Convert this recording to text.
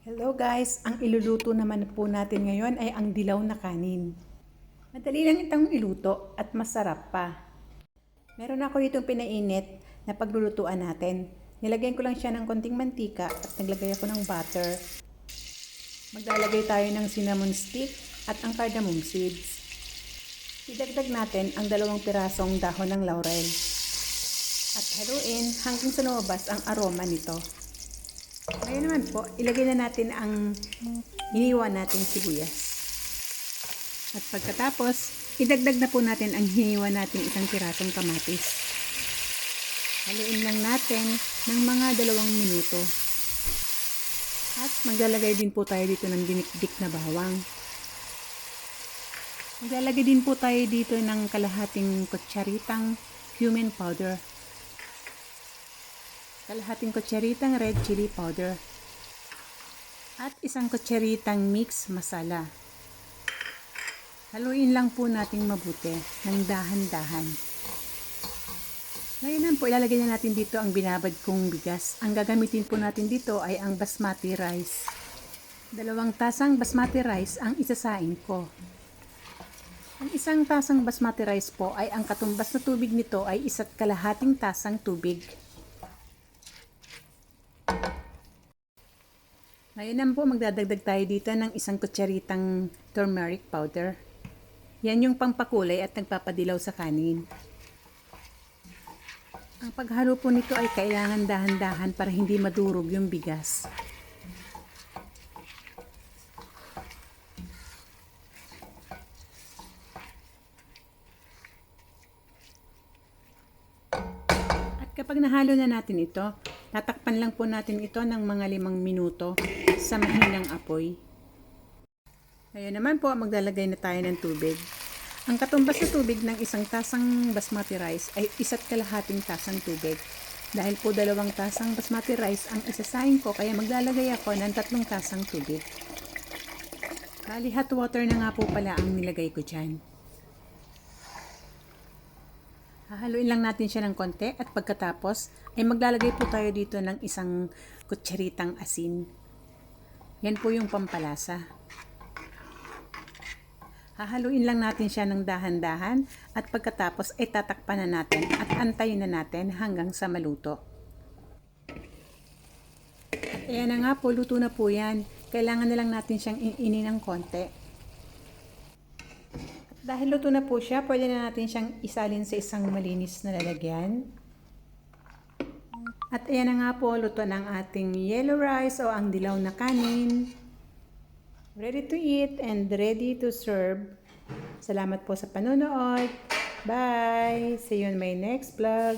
Hello guys, ang iluluto naman po natin ngayon ay ang dilaw na kanin. Madali lang itong iluto at masarap pa. Meron ako ditong pinainit na paglulutuan natin. Nilagyan ko lang siya ng konting mantika at naglagay ako ng butter. Maglalagay tayo ng cinnamon stick at ang cardamom seeds. Idagdag natin ang 2 pirasong dahon ng laurel. At haluin hanggang sa lumabas ang aroma nito. Ngayon naman po, ilagay na natin ang hiniwa nating sibuyas. At pagkatapos, idagdag na po natin ang hiniwa nating 1 pirasong kamatis. Haluin lang natin ng mga 2 minuto. At maglalagay din po tayo dito ng dinikdik na bawang. Maglalagay din po tayo dito ng kalahating kutsaritang cumin powder. Kalahating kutsaritang red chili powder at 1 kutsaritang mix masala. Haluin lang po nating mabuti ng dahan-dahan. Ngayon po ilalagay na natin dito ang binabad kong bigas. Ang gagamitin po natin dito ay ang basmati rice. 2 tasang basmati rice ang isasain ko. Ang 1 tasang basmati rice po ay ang katumbas na tubig nito ay 1 kalahating tasang tubig. Ngayon po magdadagdag tayo dito ng 1 kutsaritang turmeric powder. Yan yung pangpakulay at nagpapadilaw sa kanin. Ang paghalo po nito ay kailangan dahan-dahan para hindi madurog yung bigas. At kapag nahalo na natin ito, tatakpan lang po natin ito ng mga 5 minuto sa mahinang apoy. Ngayon naman po, maglalagay na tayo ng tubig. Ang katumbas na tubig ng 1 tasang basmati rice ay 1 kalahating tasang tubig. Dahil po 2 tasang basmati rice ang isasain ko, kaya maglalagay ako ng 3 tasang tubig. Bali, hot water na nga po pala ang nilagay ko dyan. Hahaluin lang natin siya ng konti at pagkatapos ay maglalagay po tayo dito ng 1 kutsaritang asin. Yan po yung pampalasa. Hahaluin lang natin siya ng dahan-dahan at pagkatapos ay tatakpan na natin at antayin na natin hanggang sa maluto. At ayan na nga po, luto na po yan. Kailangan na lang natin siyang iinin ng konti. At dahil luto na po siya, pwede na natin siyang isalin sa isang malinis na lalagyan. At ayan na nga po, luto ng ating yellow rice o ang dilaw na kanin. Ready to eat and ready to serve. Salamat po sa panonood. Bye! See you in my next vlog.